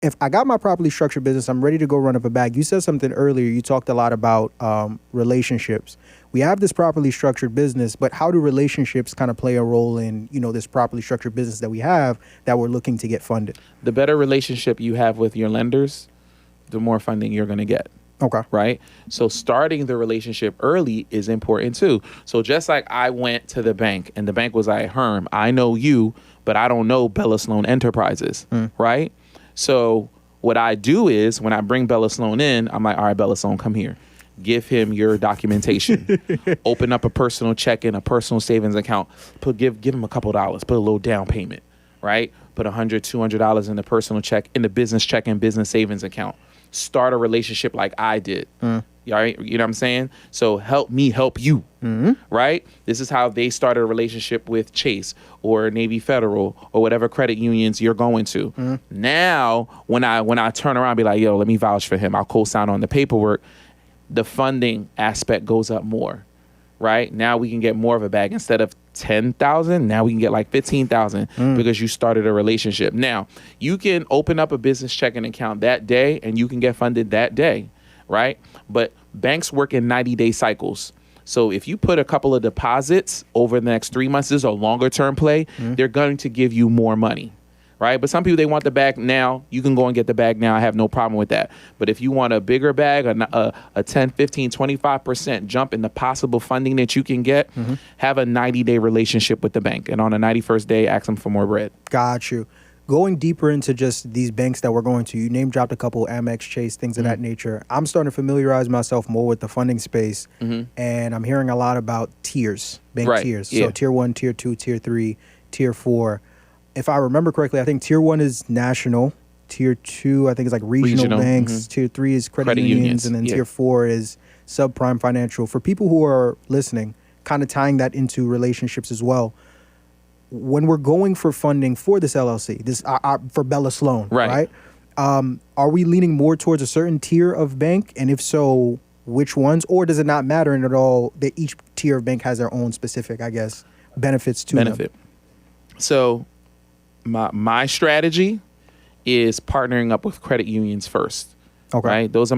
if I got my properly structured business, I'm ready to go run up a bag. You said something earlier. You talked a lot about relationships. We have this properly structured business, but how do relationships kind of play a role in, this properly structured business that we have that we're looking to get funded? The better relationship you have with your lenders, the more funding you're going to get. Okay. Right? So starting the relationship early is important too. So just like I went to the bank and the bank was like, Herm, I know you, but I don't know Bella Sloan Enterprises. Right? So what I do is when I bring Bella Sloan in, I'm like, all right, Bella Sloan, come here. Give him your documentation. Open up a personal checking, a personal savings account. Give him a couple of dollars. Put a little down payment. Right? Put $100, $200 in the personal check, in the business checking, business savings account. Start a relationship like I did. Right? You know what I'm saying? So help me help you. Right? This is how they started a relationship with Chase or Navy Federal or whatever credit unions you're going to. Now, when I turn around and be like, yo, let me vouch for him, I'll co-sign on the paperwork, the funding aspect goes up more. Right? Now we can get more of a bag. Instead of 10,000, now we can get like 15,000 because you started a relationship. Now, you can open up a business checking account that day and you can get funded that day, right? But banks work in 90-day cycles. So if you put a couple of deposits over the next 3 months, this is a longer term play, they're going to give you more money. Right? But some people, they want the bag now. You can go and get the bag now. I have no problem with that. But if you want a bigger bag, a 10, 15, 25% jump in the possible funding that you can get, have a 90-day relationship with the bank. And on the 91st day, ask them for more bread. Got you. Going deeper into just these banks that we're going to, you name dropped a couple, Amex, Chase, things of that nature. I'm starting to familiarize myself more with the funding space. And I'm hearing a lot about tiers, bank tiers. Yeah. So tier 1, tier 2, tier 3, tier 4. If I remember correctly, I think tier 1 is national. Tier 2, I think, is like regional banks. Tier 3 is credit unions. And then tier 4 is subprime financial. For people who are listening, kind of tying that into relationships as well. When we're going for funding for this LLC, for Bella Sloan, right? Are we leaning more towards a certain tier of bank? And if so, which ones? Or does it not matter at all that each tier of bank has their own specific, I guess, benefits to them? So my strategy is partnering up with credit unions first. Okay. Right? Those are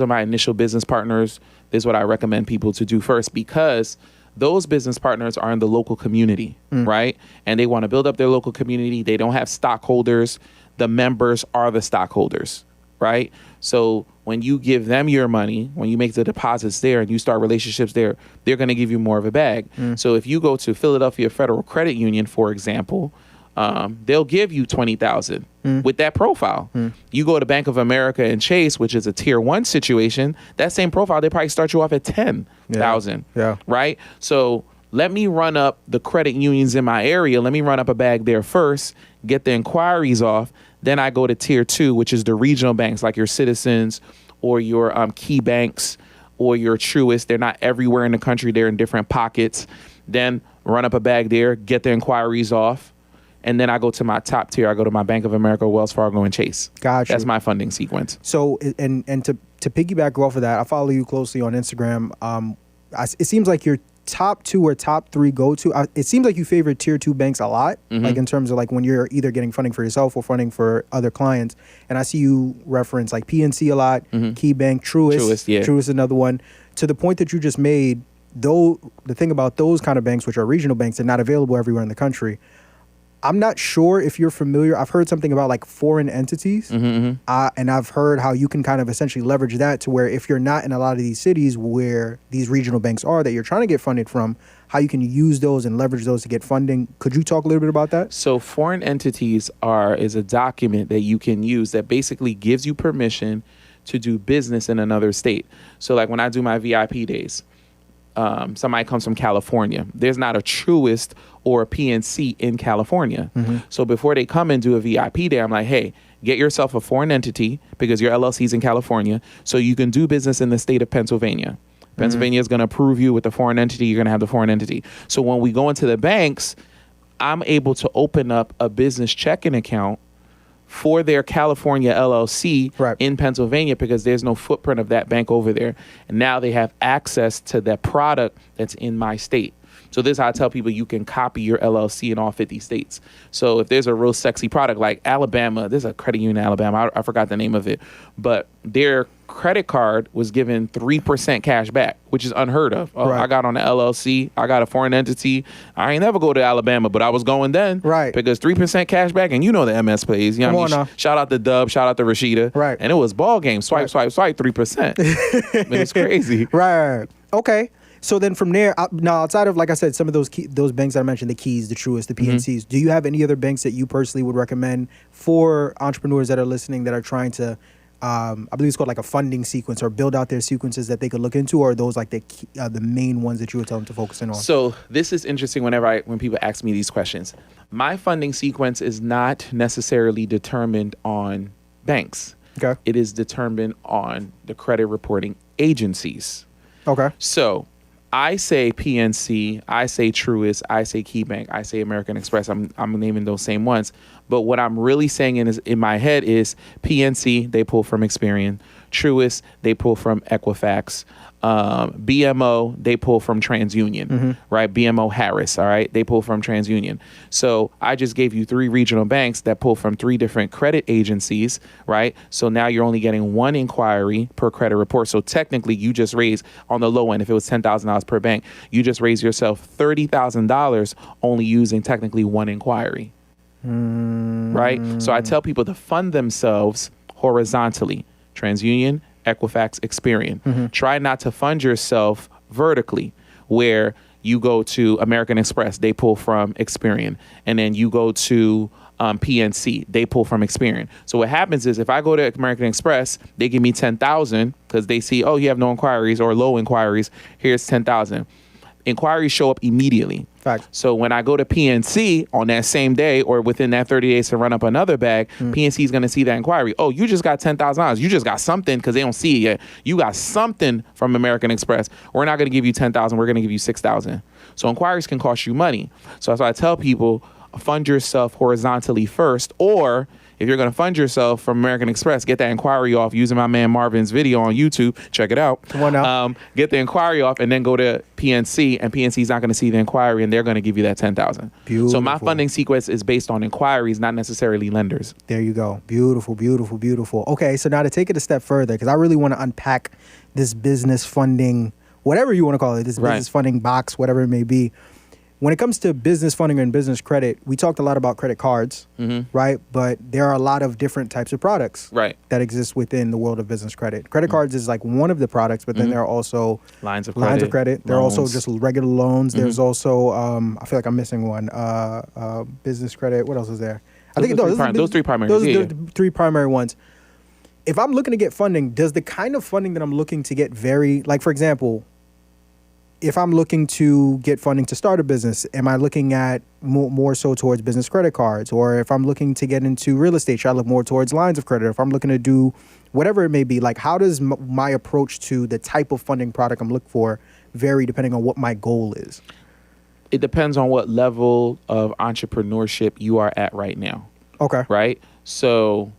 my initial business partners. This is what I recommend people to do first, because those business partners are in the local community, right? And they want to build up their local community. They don't have stockholders. The members are the stockholders, right? So when you give them your money, when you make the deposits there and you start relationships there, they're going to give you more of a bag. So if you go to Philadelphia Federal Credit Union, for example, they'll give you $20,000 with that profile. You go to Bank of America and Chase, which is a tier 1 situation, that same profile, they probably start you off at $10,000. Yeah. Right? So let me run up the credit unions in my area. Let me run up a bag there first, get the inquiries off. Then I go to tier 2, which is the regional banks like your Citizens or your Key Banks or your Truist. They're not everywhere in the country. They're in different pockets. Then run up a bag there, get the inquiries off. And then I go to my top tier. I go to my Bank of America, Wells Fargo, and Chase. Gotcha. That's my funding sequence. So, and to piggyback off of that, I follow you closely on Instagram. It seems like your top 2 or top 3 go-to. It seems like you favor tier 2 banks a lot, like in terms of like when you're either getting funding for yourself or funding for other clients. And I see you reference like PNC a lot, Key Bank, Truist. Truist is another one. To the point that you just made, though, the thing about those kind of banks, which are regional banks, they're not available everywhere in the country. I'm not sure if you're familiar. I've heard something about like foreign entities, and I've heard how you can kind of essentially leverage that to where if you're not in a lot of these cities where these regional banks are that you're trying to get funded from, how you can use those and leverage those to get funding. Could you talk a little bit about that? So foreign entities is a document that you can use that basically gives you permission to do business in another state. So like when I do my VIP days, somebody comes from California. There's not a Truist or a PNC in California. So before they come and do a VIP day, I'm like, hey, get yourself a foreign entity because your LLC's in California so you can do business in the state of Pennsylvania. Pennsylvania is going to approve you with the foreign entity. You're going to have the foreign entity. So when we go into the banks, I'm able to open up a business checking account for their California LLC in Pennsylvania because there's no footprint of that bank over there. And now they have access to that product that's in my state. So this is how I tell people you can copy your LLC in all 50 states. So if there's a real sexy product like Alabama, there's a credit union in Alabama, I forgot the name of it, but their credit card was given 3% cash back, which is unheard of. Oh, Right. I got on the LLC, I got a foreign entity. I ain't never go to Alabama, but I was going then. Right. Because 3% cash back, and you know the MS plays. You know what I Come mean? on now. Shout out to Dub, shout out to Rashida. Right. And it was ball game. Swipe, Right. swipe, swipe, 3%. Man, it's crazy. Right. Okay. So then from there, now outside of, like I said, some of those those banks that I mentioned, the Keys, the Truist, the PNCs, do you have any other banks that you personally would recommend for entrepreneurs that are listening that are trying to, I believe it's called like a funding sequence, or build out their sequences that they could look into, or are those like the main ones that you would tell them to focus in on? So this is interesting when people ask me these questions. My funding sequence is not necessarily determined on banks. Okay. It is determined on the credit reporting agencies. Okay. So I say PNC, I say Truist, I say KeyBank, I say American Express. I'm naming those same ones. But what I'm really saying in my head is PNC, they pull from Experian. Truist, they pull from Equifax. BMO, they pull from TransUnion, right? BMO Harris, all right? They pull from TransUnion. So I just gave you 3 regional banks that pull from 3 different credit agencies, right? So now you're only getting 1 inquiry per credit report. So technically you just raised, on the low end, if it was $10,000 per bank, you just raised yourself $30,000 only using technically 1 inquiry, right? So I tell people to fund themselves horizontally. TransUnion, Equifax, Experian. Try not to fund yourself vertically, where you go to American Express, they pull from Experian, and then you go to PNC, they pull from Experian. So what happens is, if I go to American Express, they give me 10,000 because they see, oh, you have no inquiries or low inquiries. Here's 10,000. Inquiries show up immediately. Fact. So when I go to PNC on that same day or within that 30 days to run up another bag, PNC is going to see that inquiry. Oh, you just got $10,000. You just got something, because they don't see it yet. You got something from American Express. We're not going to give you 10,000. We're going to give you 6,000. So inquiries can cost you money. So that's why I tell people, fund yourself horizontally first, or if you're going to fund yourself from American Express, get that inquiry off using my man Marvin's video on YouTube. Check it out. Come on now. Get the inquiry off and then go to PNC, and PNC is not going to see the inquiry, and they're going to give you that 10,000. So my Beautiful. funding sequence is based on inquiries, not necessarily lenders. There you go. Beautiful, beautiful, beautiful. Okay, so now to take it a step further, because I really want to unpack this business funding, whatever you want to call it, this Right. business funding box, whatever it may be. When it comes to business funding and business credit, we talked a lot about credit cards, right? But there are a lot of different types of products Right. that exist within the world of business credit. Credit cards is like one of the products, but then there are also Lines of lines of credit. There are also loans. just regular loans. There's also, I feel like I'm missing one, business credit. What else is there? Those three primary. Those Yeah, are the 3 primary ones. If I'm looking to get funding, does the kind of funding that I'm looking to get vary? Like, for example, if I'm looking to get funding to start a business, am I looking at more so towards business credit cards? Or if I'm looking to get into real estate, should I look more towards lines of credit? If I'm looking to do whatever it may be, like, how does my approach to the type of funding product I'm looking for vary depending on what my goal is? It depends on what level of entrepreneurship you are at right now. Okay. Right? So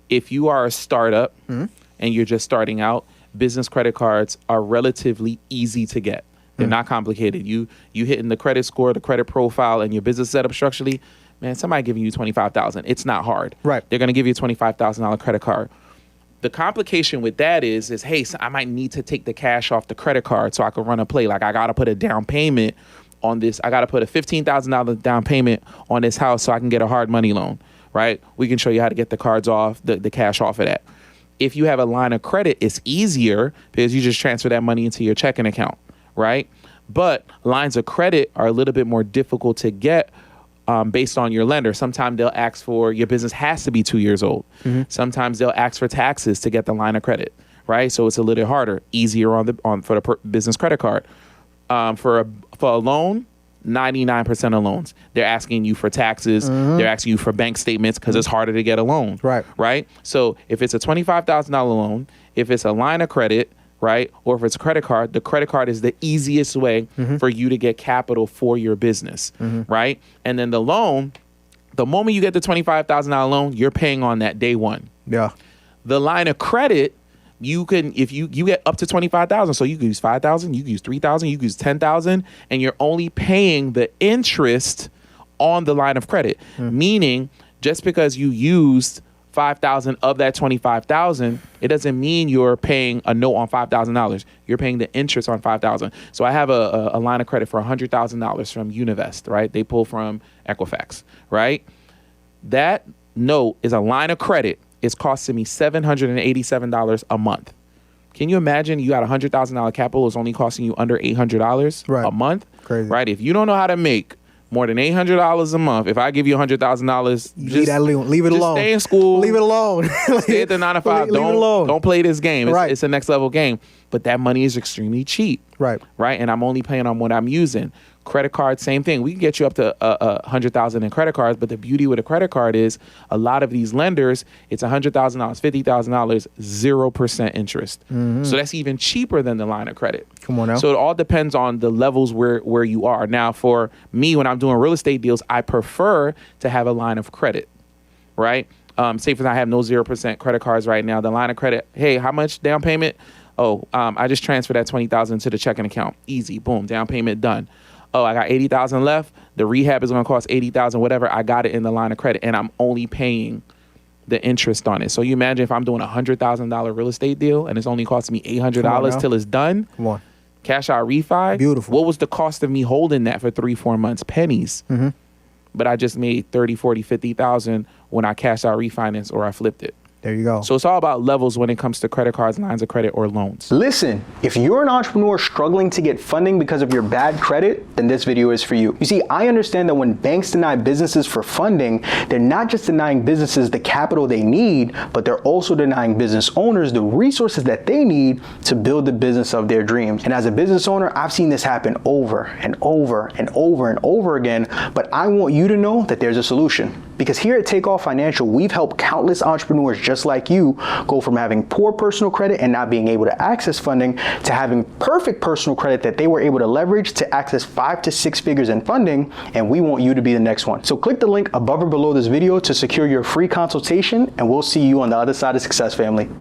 if you are a startup and you're just starting out, business credit cards are relatively easy to get. They're not complicated. You hitting the credit score, the credit profile, and your business setup structurally, man, somebody giving you $25,000. It's not hard. Right. They're going to give you a $25,000 credit card. The complication with that is hey, so I might need to take the cash off the credit card so I can run a play. Like, I got to put a down payment on this. I got to put a $15,000 down payment on this house so I can get a hard money loan, right? We can show you how to get the cards off, the cash off of that. If you have a line of credit, it's easier because you just transfer that money into your checking account, right? But lines of credit are a little bit more difficult to get based on your lender. Sometimes they'll ask for, your business has to be 2 years old. Sometimes they'll ask for taxes to get the line of credit, right? So it's a little harder, easier for the business credit card. For a loan, 99% of loans, they're asking you for taxes. They're asking you for bank statements because it's harder to get a loan. Right. So if it's a $25,000 loan, if it's a line of credit, right, or if it's a credit card, the credit card is the easiest way for you to get capital for your business, right? And then the loan, the moment you get the $25,000 loan, you're paying on that day one. Yeah. The line of credit, You can, if you get up to 25,000, so you can use 5,000, you can use 3,000, you can use 10,000, and you're only paying the interest on the line of credit. Meaning, just because you used 5,000 of that 25,000, it doesn't mean you're paying a note on $5,000. You're paying the interest on 5,000. So I have a line of credit for $100,000 from Univest, right? They pull from Equifax, right? That note is a line of credit. It's costing me $787 a month. Can you imagine you got a $100,000 capital, it's only costing you under $800 a month? Crazy. Right? If you don't know how to make more than $800 a month, if I give you $100,000, leave it alone. Stay in school. Leave it alone. Stay at the 9 to 5. Leave it alone. Don't play this game. Right. It's a next level game. But that money is extremely cheap. Right. Right. And I'm only paying on what I'm using. Credit card, same thing. We can get you up to $100,000 in credit cards, but the beauty with a credit card is a lot of these lenders, it's $100,000, $50,000, 0% interest. So that's even cheaper than the line of credit. Come on now. So it all depends on the levels where you are. Now, for me, when I'm doing real estate deals, I prefer to have a line of credit, right? Say for example, I have no 0% credit cards right now. The line of credit, hey, how much down payment? Oh, I just transferred that $20,000 to the checking account. Easy, boom, down payment done. Oh, I got $80,000 left. The rehab is going to cost $80,000, whatever. I got it in the line of credit, and I'm only paying the interest on it. So you imagine if I'm doing a $100,000 real estate deal and it's only costing me $800 till it's done. Come on. Cash out refi. Beautiful. What was the cost of me holding that for 3-4 months? Pennies. But I just made 30, 40, 50,000 when I cashed out refinance or I flipped it. There you go. So it's all about levels when it comes to credit cards, lines of credit, or loans. Listen, if you're an entrepreneur struggling to get funding because of your bad credit, then this video is for you. You see, I understand that when banks deny businesses for funding, they're not just denying businesses the capital they need, but they're also denying business owners the resources that they need to build the business of their dreams. And as a business owner, I've seen this happen over and over and over and over again, but I want you to know that there's a solution. Because here at Takeoff Financial, we've helped countless entrepreneurs just like you go from having poor personal credit and not being able to access funding to having perfect personal credit that they were able to leverage to access 5 to 6 figures in funding, and we want you to be the next one. So click the link above or below this video to secure your free consultation, and we'll see you on the other side of success, family.